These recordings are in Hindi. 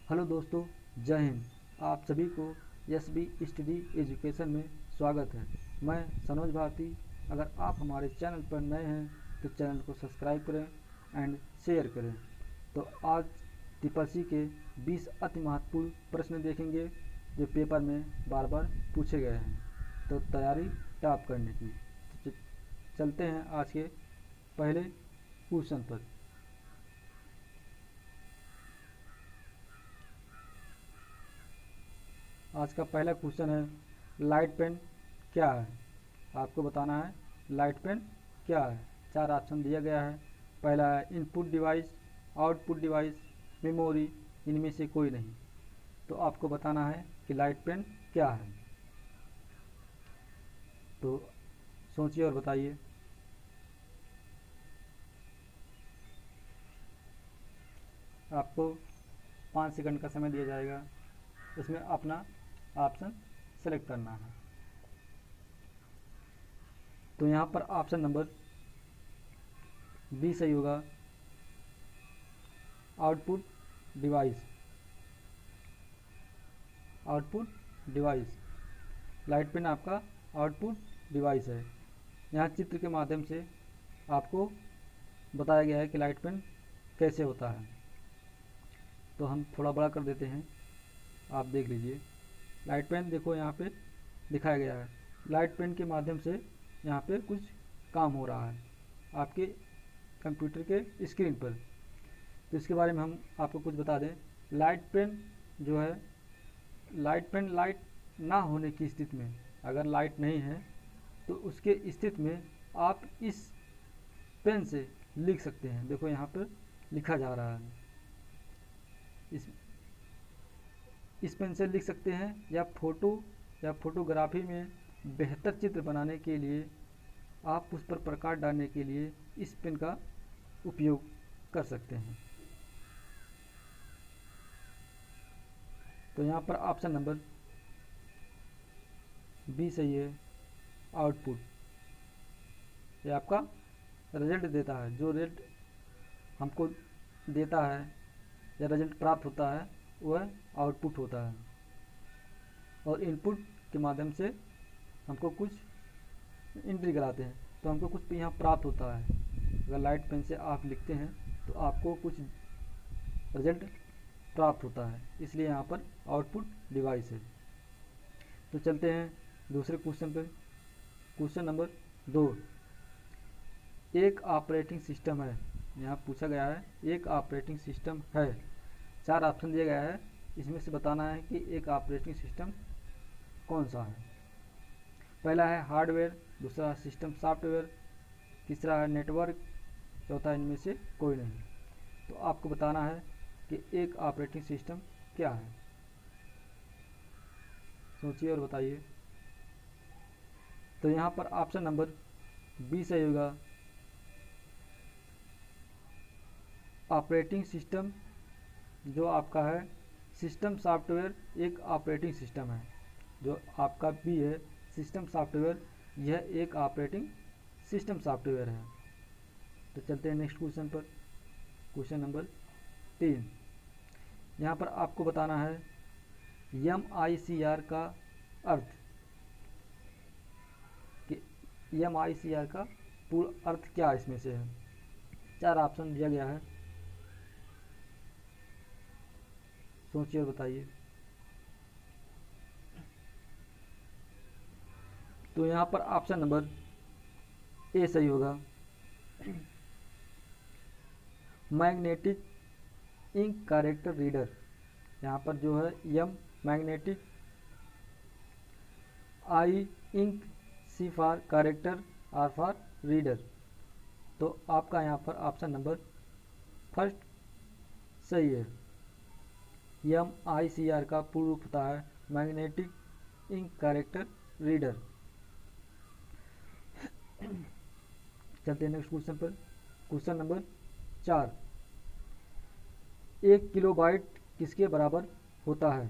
हेलो दोस्तों, जय हिंद। आप सभी को एसबी स्टडी एजुकेशन में स्वागत है। मैं सनोज भारती। अगर आप हमारे चैनल पर नए हैं तो चैनल को सब्सक्राइब करें एंड शेयर करें। तो आज टिपसी के 20 अति महत्वपूर्ण प्रश्न देखेंगे जो पेपर में बार बार पूछे गए हैं, तो तैयारी टॉप करने की। तो चलते हैं आज के पहले क्वेश्चन पर। आज का पहला क्वेश्चन है, लाइट पेन क्या है। आपको बताना है लाइट पेन क्या है। 4 ऑप्शन दिया गया है। पहला है input device, output device, memory, इनमें से कोई नहीं। तो आपको बताना है कि लाइट पेन क्या है। तो सोचिए और बताइए। आपको 5 सेकंड का समय दिया जाएगा, इसमें अपना ऑप्शन सेलेक्ट करना है। तो यहाँ पर ऑप्शन नंबर बी सही होगा, output device. Output device, light pen आपका आउटपुट डिवाइस है। यहाँ चित्र के माध्यम से आपको बताया गया है कि लाइट पेन कैसे होता है। तो हम थोड़ा बड़ा कर देते हैं, आप देख लीजिए। लाइट पेन देखो यहाँ पे दिखाया गया है। लाइट पेन के माध्यम से यहाँ पे कुछ काम हो रहा है आपके कंप्यूटर के स्क्रीन पर। तो इसके बारे में हम आपको कुछ बता दें। लाइट पेन जो है, लाइट पेन लाइट ना होने की स्थिति में, अगर लाइट नहीं है तो उसके स्थिति में आप इस पेन से लिख सकते हैं। देखो यहाँ पर लिखा जा रहा है। इस पेन से लिख सकते हैं, या फोटोग्राफी में बेहतर चित्र बनाने के लिए, आप उस पर प्रकाश डालने के लिए इस पेन का उपयोग कर सकते हैं। तो यहाँ पर ऑप्शन नंबर बी सही है, आउटपुट। ये आपका रिजल्ट देता है, जो रिजल्ट हमको देता है या रिजल्ट प्राप्त होता है वह आउटपुट होता है। और इनपुट के माध्यम से हमको कुछ एंट्री कराते हैं, तो हमको कुछ यहाँ प्राप्त होता है। अगर लाइट पेन से आप लिखते हैं तो आपको कुछ रिजल्ट प्राप्त होता है, इसलिए यहाँ पर आउटपुट डिवाइस है। तो चलते हैं दूसरे क्वेश्चन पर। क्वेश्चन नंबर 2, एक ऑपरेटिंग सिस्टम है। यहाँ पूछा गया है एक ऑपरेटिंग सिस्टम है। 4 ऑप्शन दिया गया है, इसमें से बताना है कि एक ऑपरेटिंग सिस्टम कौन सा है। पहला है हार्डवेयर, दूसरा सिस्टम सॉफ्टवेयर, तीसरा है नेटवर्क, चौथा इनमें से कोई नहीं। तो आपको बताना है कि एक ऑपरेटिंग सिस्टम क्या है। सोचिए और बताइए। तो यहाँ पर ऑप्शन नंबर बी सही होगा, ऑपरेटिंग सिस्टम जो आपका है सिस्टम सॉफ्टवेयर एक ऑपरेटिंग सिस्टम है। जो आपका बी है सिस्टम सॉफ्टवेयर, यह एक ऑपरेटिंग सिस्टम सॉफ्टवेयर है। तो चलते हैं नेक्स्ट क्वेश्चन पर। क्वेश्चन नंबर 3, यहाँ पर आपको बताना है MICR का अर्थ, कि MICR का पूर्ण अर्थ क्या इसमें से है। 4 ऑप्शन दिया गया है, सोचिए और बताइए। तो यहाँ पर ऑप्शन नंबर ए सही होगा, मैग्नेटिक इंक कैरेक्टर रीडर। यहाँ पर जो है M magnetic, I ink, C for character, R for reader. तो आपका यहाँ पर ऑप्शन नंबर फर्स्ट सही है। MICR का पूर्ण रूप होता है मैग्नेटिक इंक कैरेक्टर रीडर। चलते हैं नेक्स्ट क्वेश्चन पर। क्वेश्चन नंबर 4, 1 किलोबाइट किसके बराबर होता है।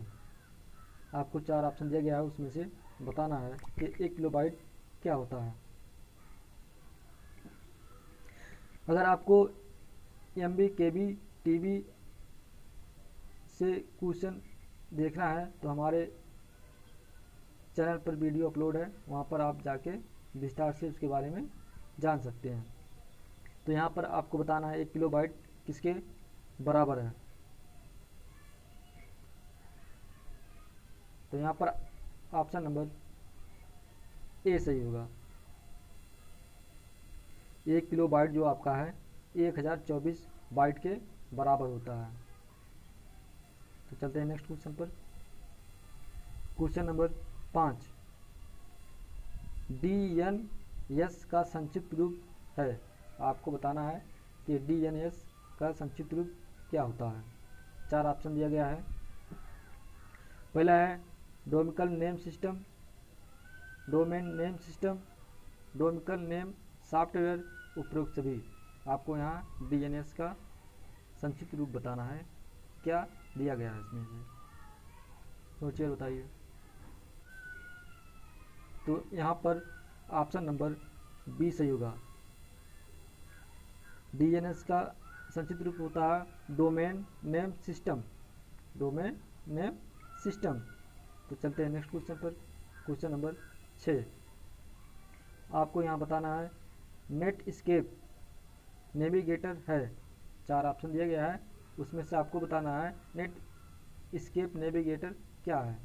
आपको 4 ऑप्शन दिया गया है, उसमें से बताना है कि 1 किलोबाइट क्या होता है। अगर आपको MB, KB, TB, से क्वेश्चन देखना है तो हमारे चैनल पर वीडियो अपलोड है, वहाँ पर आप जाके विस्तार से उसके बारे में जान सकते हैं। तो यहाँ पर आपको बताना है 1 किलोबाइट किसके बराबर है। तो यहाँ पर ऑप्शन नंबर ए सही होगा। 1 किलोबाइट जो आपका है 1024 बाइट के बराबर होता है। तो चलते हैं नेक्स्ट क्वेश्चन पर। क्वेश्चन नंबर 5, DNS का संक्षिप्त रूप है। आपको बताना है कि DNS का संक्षिप्त रूप क्या होता है। 4 ऑप्शन दिया गया है। पहला है domical name system, domain name system, domical name software, उपरोक्त सभी। आपको यहाँ DNS का संक्षिप्त रूप बताना है, क्या दिया गया है इसमें से, सोचिए बताइए। तो यहाँ पर ऑप्शन नंबर बी सही होगा। DNS का संक्षिप्त रूप होता है domain name system, domain name system. तो चलते हैं नेक्स्ट क्वेश्चन पर। क्वेश्चन नंबर 6, आपको यहाँ बताना है नेटस्केप नेविगेटर है। 4 ऑप्शन दिया गया है, उसमें से आपको बताना है नेटस्केप नेविगेटर क्या है।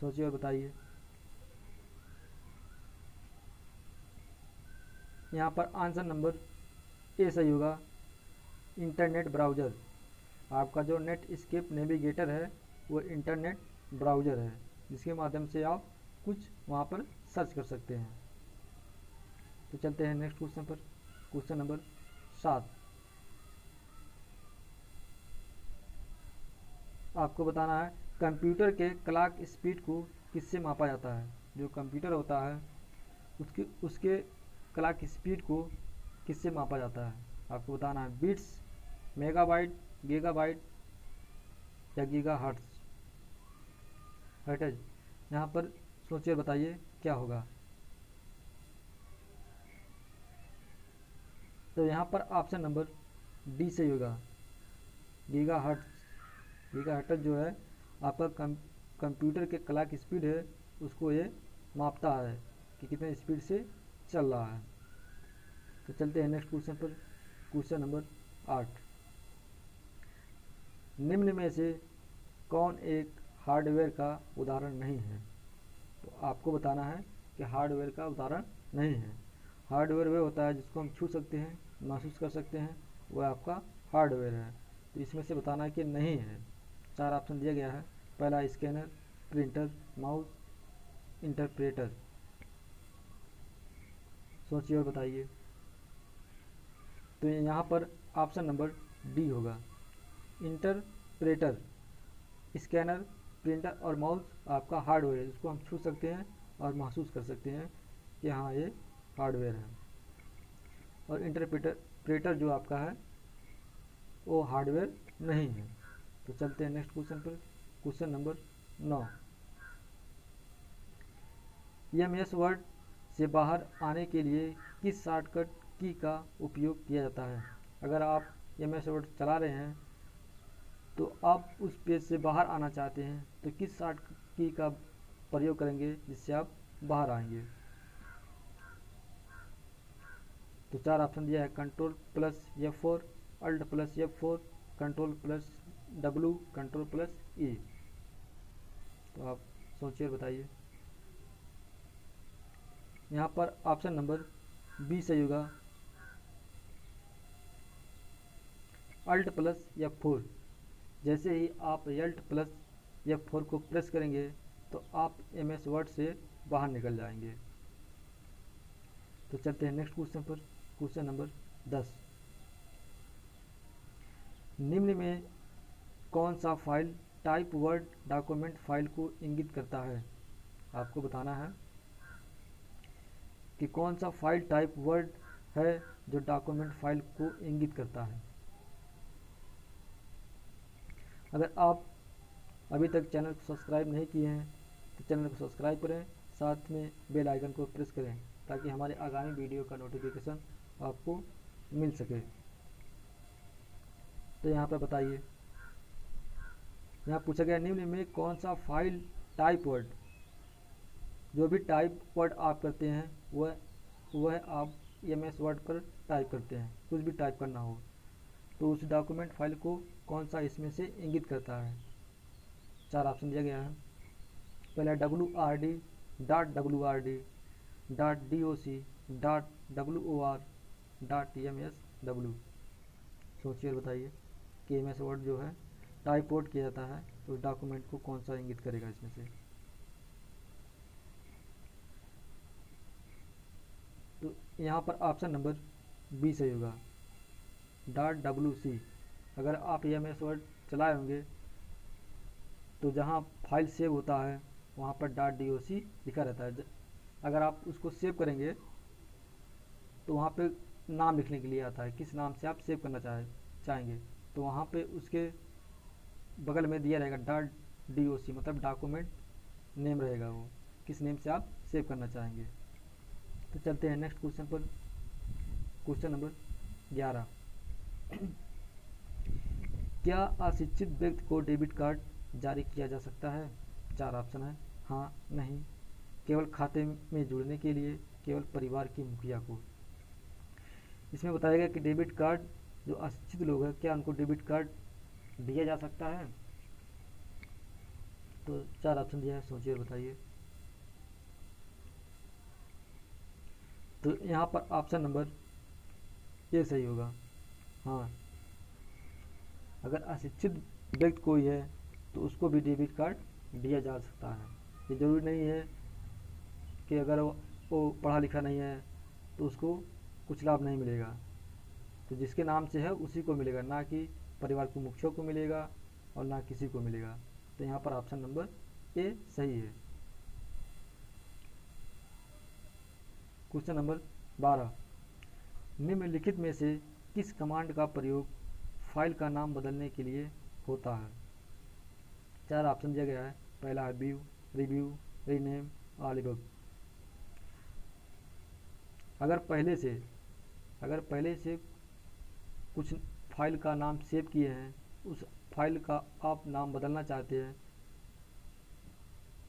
सोचिए और बताइए। यहाँ पर आंसर नंबर ए सही होगा, इंटरनेट ब्राउज़र। आपका जो नेटस्केप नेविगेटर है वो इंटरनेट ब्राउज़र है, जिसके माध्यम से आप कुछ वहाँ पर सर्च कर सकते हैं। तो चलते हैं नेक्स्ट क्वेश्चन पर। क्वेश्चन नंबर 7, आपको बताना है कंप्यूटर के क्लॉक स्पीड को किससे मापा जाता है। जो कंप्यूटर होता है उसके क्लॉक स्पीड को किससे मापा जाता है। आपको बताना है बिट्स, मेगाबाइट, गीगाबाइट या गीगाहर्ट्ज। हर्ट्ज। यहाँ पर सोचिए बताइए क्या होगा। तो यहाँ पर ऑप्शन नंबर डी सही होगा, गीगाहर्ट्ज। गीगाहर्ट्ज जो है आपका कंप्यूटर के क्लॉक स्पीड है, उसको ये मापता है कि कितने स्पीड से चल रहा है। तो चलते हैं नेक्स्ट क्वेश्चन पर। क्वेश्चन नंबर 8, निम्न में से कौन एक हार्डवेयर का उदाहरण नहीं है। तो आपको बताना है कि हार्डवेयर का उदाहरण नहीं है। हार्डवेयर वह होता है जिसको हम छू सकते हैं, महसूस कर सकते हैं, वह आपका हार्डवेयर है। तो इसमें से बताना है कि नहीं है। 4 ऑप्शन दिया गया है। पहला स्कैनर, प्रिंटर, माउस, इंटरप्रेटर। सोचिए और बताइए। तो यहाँ पर ऑप्शन नंबर डी होगा, इंटरप्रेटर। स्कैनर, प्रिंटर और माउस आपका हार्डवेयर है, जिसको हम छू सकते हैं और महसूस कर सकते हैं कि हाँ ये हार्डवेयर है। और इंटरप्रेटर जो आपका है वो हार्डवेयर नहीं है। तो चलते हैं नेक्स्ट क्वेश्चन पर। क्वेश्चन नंबर 9, MS वर्ड से बाहर आने के लिए किस शॉर्टकट की का उपयोग किया जाता है। अगर आप MS वर्ड चला रहे हैं तो आप उस पेज से बाहर आना चाहते हैं तो किस शॉर्टकट की का प्रयोग करेंगे जिससे आप बाहर आएंगे। तो 4 ऑप्शन दिया है, Ctrl+F4, Alt+F4, Ctrl+W, Ctrl+E। तो आप सोचिए बताइए। यहाँ पर ऑप्शन नंबर बी सही होगा, Alt+F4। जैसे ही आप Alt+F4 को प्रेस करेंगे तो आप MS वर्ड से बाहर निकल जाएंगे। तो चलते हैं नेक्स्ट क्वेश्चन पर। क्वेश्चन नंबर 10, निम्न में कौन सा file type word document file को इंगित करता है। आपको बताना है कि कौन सा फाइल टाइप वर्ड है जो डॉक्यूमेंट फाइल को इंगित करता है। अगर आप अभी तक चैनल को सब्सक्राइब नहीं किए हैं तो चैनल को सब्सक्राइब करें, साथ में बेल आइकन को प्रेस करें ताकि हमारे आगामी वीडियो का नोटिफिकेशन आपको मिल सके। तो यहाँ पर बताइए। यहाँ पूछा गया निम्न में कौन सा फाइल टाइप वर्ड, जो भी टाइप वर्ड आप करते हैं वह आप एमएस वर्ड पर टाइप करते हैं, कुछ भी टाइप करना हो तो उस डॉक्यूमेंट फाइल को कौन सा इसमें से इंगित करता है। 4 ऑप्शन दिया गया है। पहला wrd.wrd.doc.wor.msw। सोचिए और बताइए कि एमएस वर्ड जो है टाइप वर्ड किया जाता है तो उस डॉक्यूमेंट को कौन सा इंगित करेगा इसमें से। तो यहाँ पर ऑप्शन नंबर बी सही होगा, .wc। अगर आप एमएस वर्ड चलाए होंगे तो जहाँ फाइल सेव होता है वहाँ पर .doc लिखा रहता है। अगर आप उसको सेव करेंगे तो वहाँ पे नाम लिखने के लिए आता है, किस नाम से आप सेव करना चाहेंगे, तो वहाँ पे उसके बगल में दिया रहेगा .doc, मतलब डॉक्यूमेंट नेम रहेगा, वो किस नेम से आप सेव करना चाहेंगे। तो चलते हैं नेक्स्ट क्वेश्चन पर। क्वेश्चन नंबर 11, क्या अशिक्षित व्यक्ति को डेबिट कार्ड जारी किया जा सकता है। 4 ऑप्शन है, हाँ, नहीं, केवल खाते में जुड़ने के लिए, केवल परिवार के मुखिया को। इसमें बताया गया कि डेबिट कार्ड जो अशिक्षित लोग हैं क्या उनको डेबिट कार्ड दिया जा सकता है। तो 4 ऑप्शन दिया है, सोचिए और बताइए। तो यहाँ पर ऑप्शन नंबर ए सही होगा, हाँ, अगर अशिक्षित व्यक्ति कोई है तो उसको भी डेबिट कार्ड दिया जा सकता है। ये ज़रूरी नहीं है कि अगर वो पढ़ा लिखा नहीं है तो उसको कुछ लाभ नहीं मिलेगा, तो जिसके नाम से है उसी को मिलेगा, ना कि परिवार के मुखिया को मिलेगा और ना किसी को मिलेगा। तो यहाँ पर ऑप्शन नंबर ए सही है। क्वेश्चन नंबर 12, निम्नलिखित में से किस कमांड का प्रयोग फाइल का नाम बदलने के लिए होता है। 4 ऑप्शन दिया गया है। पहला है view, review, rename, all above. अगर पहले से कुछ फाइल का नाम सेव किए हैं, उस फाइल का आप नाम बदलना चाहते हैं,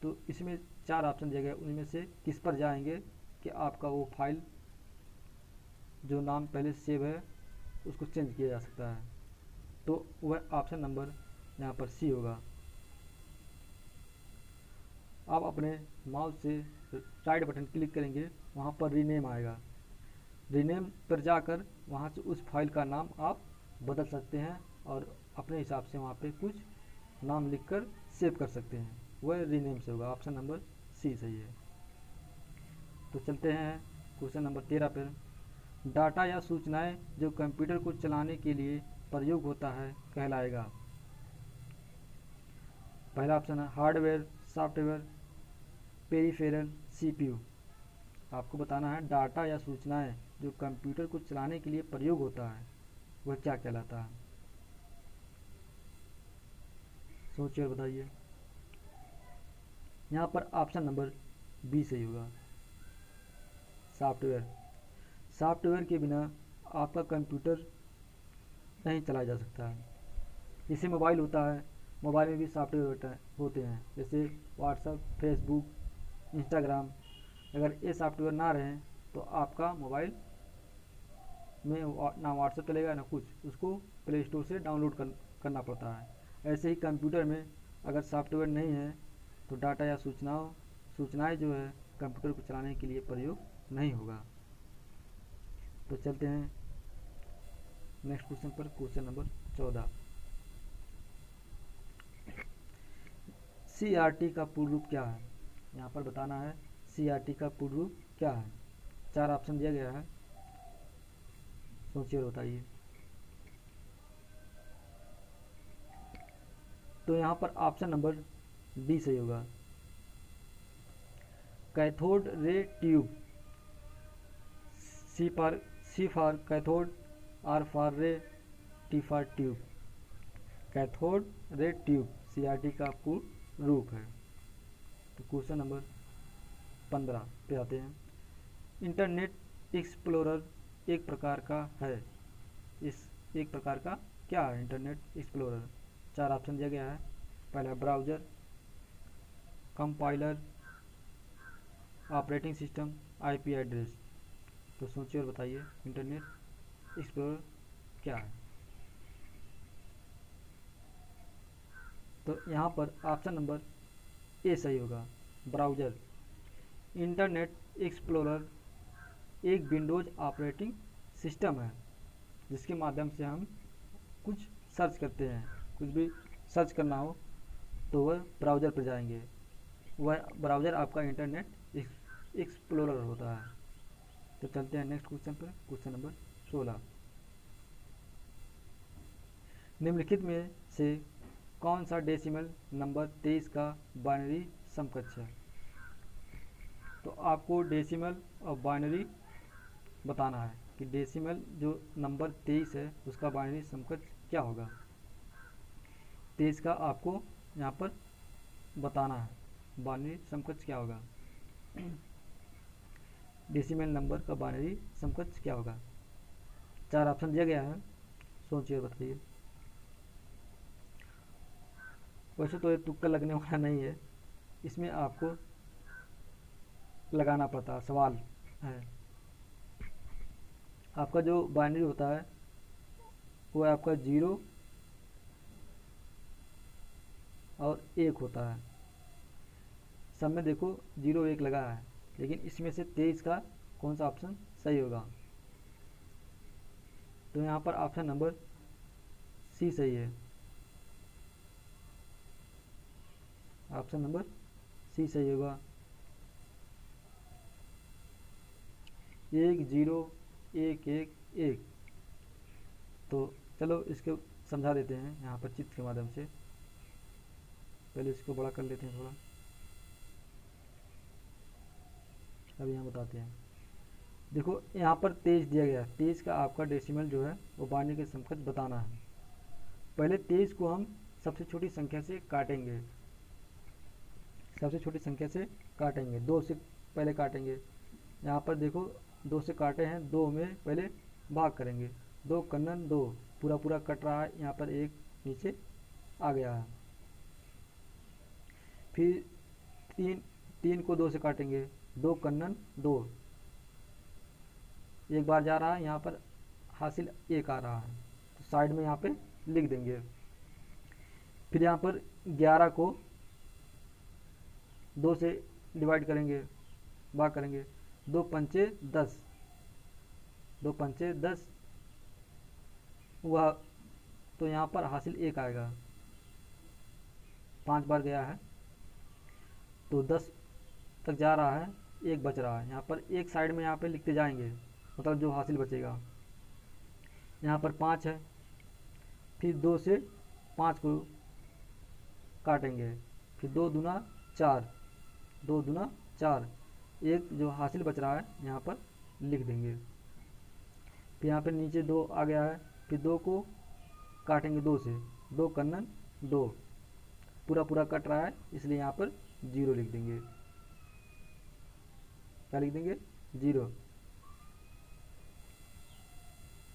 तो इसमें 4 ऑप्शन दिया गया, उनमें से किस पर जाएंगे कि आपका वो फाइल जो नाम पहले से सेव है उसको चेंज किया जा सकता है। तो वह ऑप्शन नंबर यहाँ पर सी होगा। आप अपने माउस से राइट बटन क्लिक करेंगे, वहाँ पर रीनेम आएगा, रीनेम पर जाकर वहाँ से उस फाइल का नाम आप बदल सकते हैं और अपने हिसाब से वहाँ पे कुछ नाम लिखकर सेव कर सकते हैं, वह रीनेम से होगा। ऑप्शन नंबर सी सही है। तो चलते हैं क्वेश्चन नंबर 13 पर। डाटा या सूचनाएं जो कंप्यूटर को चलाने के लिए प्रयोग होता है कहलाएगा। पहला ऑप्शन है हार्डवेयर, सॉफ्टवेयर, पेरिफेरल, सीपीयू। आपको बताना है डाटा या सूचनाएं जो कंप्यूटर को चलाने के लिए प्रयोग होता है वह क्या कहलाता है। सोचिए और बताइए। यहाँ पर ऑप्शन नंबर बी सही होगा, सॉफ्टवेयर। सॉफ्टवेयर के बिना आपका कंप्यूटर नहीं चलाया जा सकता है। जैसे मोबाइल होता है, मोबाइल में भी सॉफ्टवेयर होते हैं, जैसे व्हाट्सएप, फेसबुक, इंस्टाग्राम। अगर ये सॉफ्टवेयर ना रहें तो आपका मोबाइल में ना व्हाट्सएप चलेगा ना कुछ, उसको प्ले स्टोर से डाउनलोड करना पड़ता है। ऐसे ही कंप्यूटर में अगर सॉफ्टवेयर नहीं है तो डाटा या सूचनाएं जो है कंप्यूटर को चलाने के लिए प्रयोग नहीं होगा। तो चलते हैं नेक्स्ट क्वेश्चन पर। क्वेश्चन नंबर 14, सीआरटी का पूर्ण रूप क्या है। यहाँ पर बताना है सीआरटी का पूर्ण रूप क्या है। 4 ऑप्शन दिया गया है, सोचिए और बताइए। तो यहाँ पर ऑप्शन नंबर डी सही होगा, cathode ray tube. C for cathode, R for ray, T for tube. Cathode ray tube CRT का पूर्ण रूप है। तो क्वेश्चन नंबर 15 पे आते हैं। इंटरनेट एक्सप्लोरर एक प्रकार का है, इस एक प्रकार का क्या है इंटरनेट एक्सप्लोरर। 4 ऑप्शन दिया गया है। पहला browser, compiler, operating system, IP address. तो सोचिए और बताइए इंटरनेट एक्सप्लोरर क्या है। तो यहाँ पर ऑप्शन नंबर ए सही होगा, ब्राउज़र। इंटरनेट एक्सप्लोरर एक विंडोज़ ऑपरेटिंग सिस्टम है जिसके माध्यम से हम कुछ सर्च करते हैं। कुछ भी सर्च करना हो तो वह ब्राउज़र पर जाएंगे, वह ब्राउज़र आपका इंटरनेट एक्सप्लोरर होता है। तो चलते हैं नेक्स्ट क्वेश्चन पर, क्वेश्चन नंबर 16। निम्नलिखित में से कौन सा डेसिमल नंबर 23 का बाइनरी समकक्ष है। तो आपको डेसिमल और बाइनरी बताना है कि डेसिमल जो नंबर 23 है उसका बाइनरी समकक्ष क्या होगा। 23 का आपको यहाँ पर बताना है बाइनरी समकक्ष क्या होगा। डेसिमल नंबर का बाइनरी समकक्ष क्या होगा। 4 ऑप्शन दिया गया है, सोचिए और बताइए। वैसे तो ये तुक्का लगने वाला नहीं है, इसमें आपको लगाना पड़ता है, सवाल है। आपका जो बाइनरी होता है वो आपका 0 और 1 होता है। सब में देखो 0 1 लगा है, लेकिन इसमें से 23 का कौन सा ऑप्शन सही होगा। तो यहाँ पर ऑप्शन नंबर सी सही है, ऑप्शन नंबर सी सही होगा। 1 0 1 1 1। तो चलो इसको समझा देते हैं यहाँ पर चित्र के माध्यम से। पहले इसको बड़ा कर लेते हैं थोड़ा, अब यहाँ बताते हैं। देखो यहाँ पर 23 दिया गया है, 23 का आपका डेसिमल जो है वो बाइनरी के समकक्ष बताना है। पहले 23 को हम सबसे छोटी संख्या से काटेंगे, सबसे छोटी संख्या से काटेंगे, 2 से पहले काटेंगे। यहाँ पर देखो 2 से काटे हैं, 2 में पहले भाग करेंगे, 2 कन्नन 2 पूरा पूरा कट रहा है, यहाँ पर 1 नीचे आ गया है। फिर 3 को 2 से काटेंगे, 2 कन्नन 2 एक बार जा रहा है, यहाँ पर हासिल 1 आ रहा है, तो साइड में यहाँ पे लिख देंगे। फिर यहाँ पर 11 को 2 से डिवाइड करेंगे, भाग करेंगे, 2 पंचे 10, 2 पंचे 10 हुआ, तो यहाँ पर हासिल 1 आएगा। 5 बार गया है तो 10 तक जा रहा है, 1 बच रहा है, यहाँ पर एक साइड में यहाँ पे लिखते जाएंगे, मतलब जो हासिल बचेगा। यहाँ पर 5 है, फिर 2 से 5 को काटेंगे, फिर 2 दूना 4, 2 दूना 4, एक जो हासिल बच रहा है यहाँ पर लिख देंगे। फिर यहाँ पर नीचे 2 आ गया है, फिर 2 को काटेंगे 2 से, 2 कन्नन 2 पूरा पूरा कट रहा है, इसलिए यहाँ पर 0 लिख देंगे। क्या लिख देंगे? 0।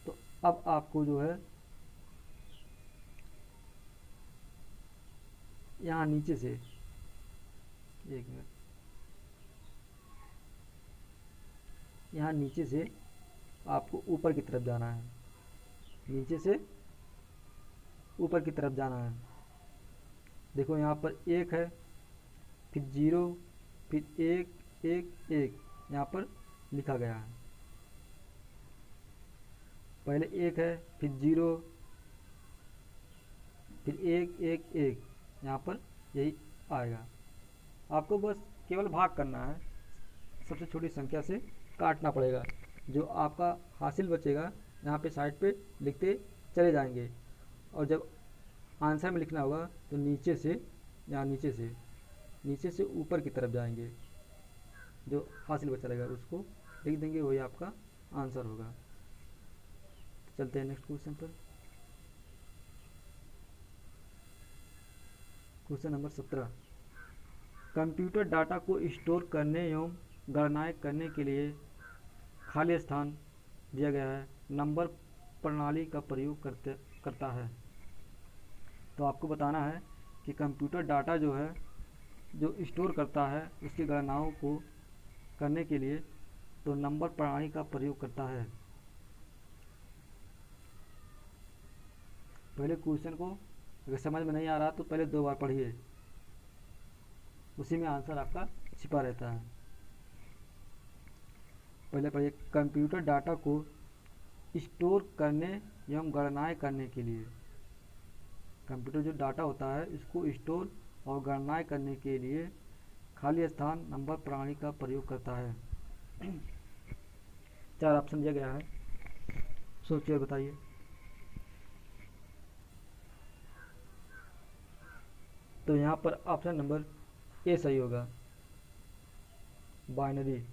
तो अब आपको जो है यहाँ नीचे से, एक मिनट, यहाँ नीचे से आपको ऊपर की तरफ जाना है, नीचे से ऊपर की तरफ जाना है। देखो यहाँ पर 1 है, फिर 0, फिर 1 1 1 यहाँ पर लिखा गया है। पहले 1 है, फिर 0, फिर 1 1 1 यहाँ पर यही आएगा। आपको बस केवल भाग करना है, सबसे छोटी संख्या से काटना पड़ेगा, जो आपका हासिल बचेगा यहाँ पे साइड पे लिखते चले जाएंगे। और जब आंसर में लिखना होगा तो नीचे से, यहाँ नीचे से ऊपर की तरफ जाएंगे, जो हासिल बचा रहेगा उसको लिख देंगे, वही आपका आंसर होगा। चलते हैं नेक्स्ट क्वेश्चन पर, क्वेश्चन नंबर 17। कंप्यूटर डाटा को स्टोर करने एवं गणनाएं करने के लिए खाली स्थान दिया गया है, नंबर प्रणाली का प्रयोग करता है। तो आपको बताना है कि कंप्यूटर डाटा जो है जो स्टोर करता है उसकी गणनाओं को करने के लिए तो नंबर प्रणाली का प्रयोग करता है। पहले क्वेश्चन को अगर समझ में नहीं आ रहा तो पहले 2 बार पढ़िए, उसी में आंसर आपका छिपा रहता है। पहले पढ़िए, कंप्यूटर डाटा को स्टोर करने एवं गणनाएं करने के लिए, कंप्यूटर जो डाटा होता है इसको स्टोर और गणनाएं करने के लिए खाली स्थान नंबर प्रणाली का प्रयोग करता है। 4 ऑप्शन दिया गया है, सोचिए बताइए। तो यहाँ पर ऑप्शन नंबर ए सही होगा, बाइनरी।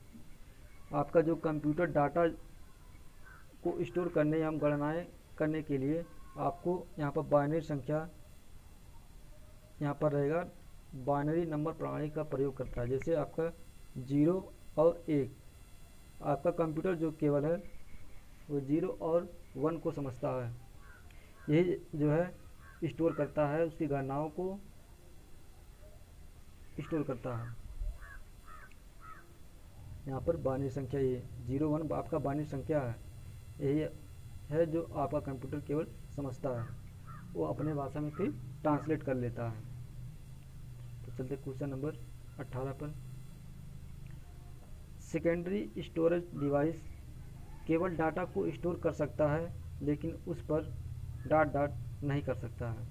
आपका जो कंप्यूटर डाटा को स्टोर करने या गणनाएं करने के लिए आपको यहाँ पर बाइनरी संख्या यहाँ पर रहेगा, बाइनरी नंबर प्रणाली का प्रयोग करता है। जैसे आपका 0 और 1, आपका कंप्यूटर जो केवल है वो 0 और 1 को समझता है, यही जो है स्टोर करता है, उसकी गणनाओं को स्टोर करता है। यहाँ पर बाइनरी संख्या ये 0 1 आपका बाइनरी संख्या है, यही है जो आपका कंप्यूटर केवल समझता है, वो अपने भाषा में फिर ट्रांसलेट कर लेता है। तो चलते क्वेश्चन नंबर 18 पर। सेकेंडरी स्टोरेज डिवाइस केवल डाटा को स्टोर कर सकता है लेकिन उस पर डॉट डॉट नहीं कर सकता है।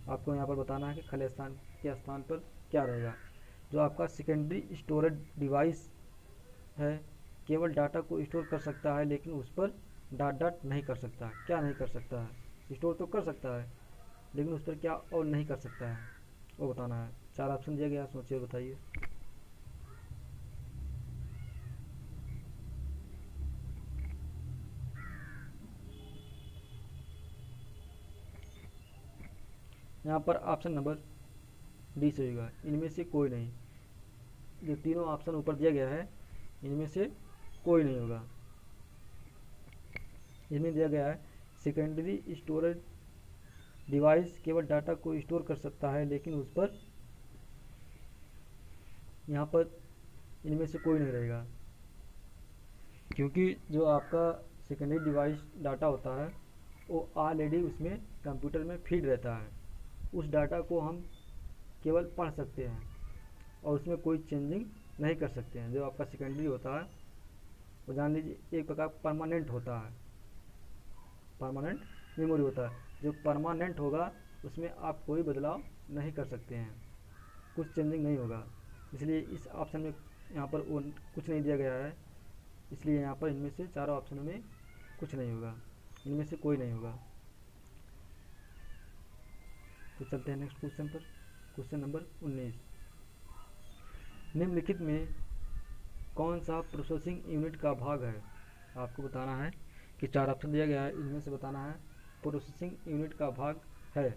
आपको यहाँ पर बताना है कि खाली स्थान के स्थान पर क्या रहेगा। जो आपका सेकेंडरी स्टोरेज डिवाइस है केवल डाटा को स्टोर कर सकता है लेकिन उस पर डॉट डॉट नहीं कर सकता। क्या नहीं कर सकता है? स्टोर तो कर सकता है लेकिन उस पर क्या और नहीं कर सकता है वो बताना है। 4 ऑप्शन दिया गया, सोचिए बताइए। यहाँ पर ऑप्शन नंबर डी से होगा, इनमें से कोई नहीं। जो तीनों ऑप्शन ऊपर दिया गया है इनमें से कोई नहीं होगा। इसमें दिया गया है सेकेंडरी स्टोरेज डिवाइस केवल डाटा को स्टोर कर सकता है लेकिन उस पर, यहाँ पर इनमें से कोई नहीं रहेगा, क्योंकि जो आपका सेकेंडरी डिवाइस डाटा होता है वो ऑलरेडी उसमें कंप्यूटर में फीड रहता है। उस डाटा को हम केवल पढ़ सकते हैं और उसमें कोई चेंजिंग नहीं कर सकते हैं। जो आपका सेकेंडरी होता है वो जान लीजिए एक प्रकार परमानेंट होता है, परमानेंट मेमोरी होता है। जो परमानेंट होगा उसमें आप कोई बदलाव नहीं कर सकते हैं, कुछ चेंजिंग नहीं होगा। इसलिए इस ऑप्शन में यहाँ पर वो कुछ नहीं दिया गया है, इसलिए यहाँ पर इनमें से चारों ऑप्शनों में कुछ नहीं होगा, इनमें से कोई नहीं होगा। तो चलते हैं नेक्स्ट क्वेश्चन पर। क्वेश्चन नंबर 19, निम्नलिखित में कौन सा प्रोसेसिंग यूनिट का भाग है? आपको बताना है कि 4 ऑप्शन दिया गया है, इनमें से बताना है प्रोसेसिंग यूनिट का भाग है।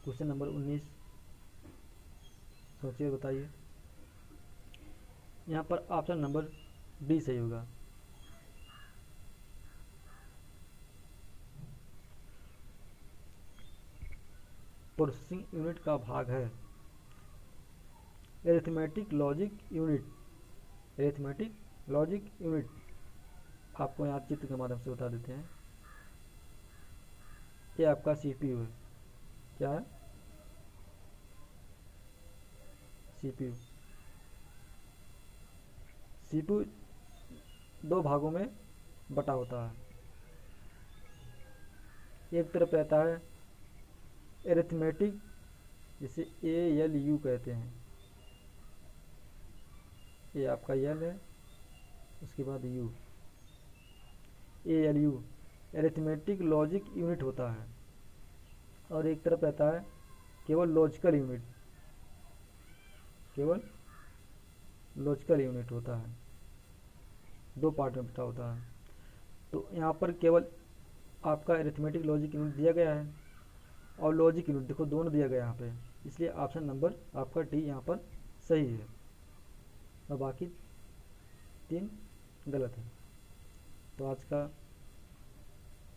क्वेश्चन नंबर 19, सोचिए बताइए। यहाँ पर ऑप्शन नंबर डी सही होगा। प्रोसेसिंग यूनिट का भाग है arithmetic logic unit. Arithmetic logic unit आपको यहाँ चित्र के माध्यम से बता देते हैं। ये आपका सीपीयू है। क्या है? सीपीयू। सीपीयू 2 भागों में बटा होता है। एक तरफ रहता है एरिथमेटिक, जिसे ALU कहते हैं, ये आपका एल है, उसके बाद you, ALU arithmetic logic unit होता है। और एक तरफ रहता है केवल लॉजिकल यूनिट, केवल लॉजिकल यूनिट होता है। 2 पार्ट में बटा होता है। तो यहाँ पर केवल आपका एरिथमेटिक लॉजिक यूनिट दिया गया है और लॉजिक यूनिट देखो दोनों दिया गया यहाँ पे, इसलिए ऑप्शन नंबर आपका डी यहाँ पर सही है और बाकी 3 गलत है। तो आज का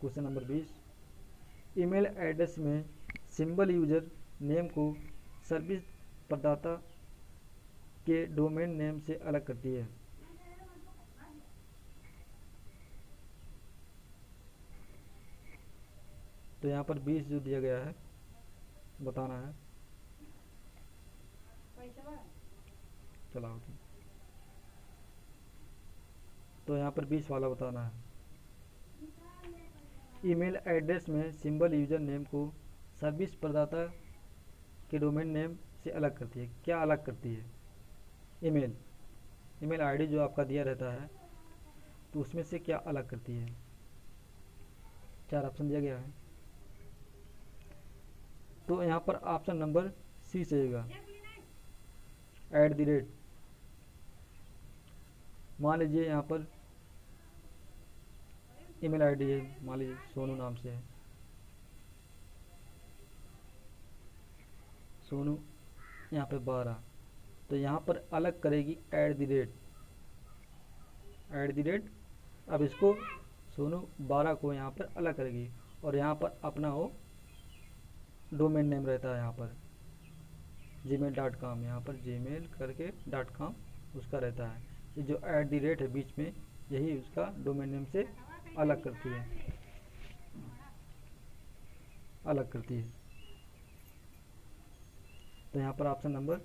क्वेश्चन नंबर 20, ईमेल एड्रेस में सिंबल यूजर नेम को सर्विस प्रदाता के डोमेन नेम से अलग करती है। तो यहाँ पर 20 जो दिया गया है बताना है। चलाओ तो यहाँ पर 20 वाला बताना है। ईमेल एड्रेस में सिंबल यूजर नेम को सर्विस प्रदाता के डोमेन नेम से अलग करती है। क्या अलग करती है? ईमेल आईडी जो आपका दिया रहता है तो उसमें से क्या अलग करती है? 4 ऑप्शन दिया गया है। तो यहाँ पर ऑप्शन नंबर सी चाहिएगा, @ मान लीजिए यहाँ पर ईमेल आईडी है, मान लीजिए सोनू नाम से है, सोनू यहाँ पे 12, तो यहाँ पर अलग करेगी @ अब इसको सोनू 12 को यहाँ पर अलग करेगी और यहाँ पर अपना वो डोमेन नेम रहता है, यहाँ पर gmail.com, यहाँ पर gmail करके .com उसका रहता है। ये जो @ है बीच में, यही उसका डोमेन नेम से अलग करती है, तो यहाँ पर ऑप्शन नंबर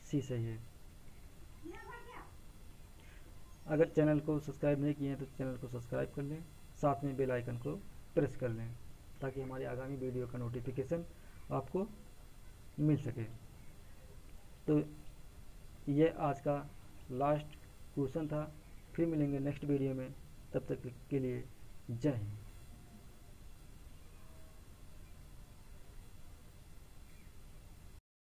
सी सही है। अगर चैनल को सब्सक्राइब नहीं किए हैं तो चैनल को सब्सक्राइब कर लें, साथ में बेल आइकन को प्रेस कर लें ताकि हमारी आगामी वीडियो का नोटिफिकेशन आपको मिल सके। तो ये आज का लास्ट क्वेश्चन था। फिर मिलेंगे नेक्स्ट वीडियो में, तब तक के लिए जय हिंद।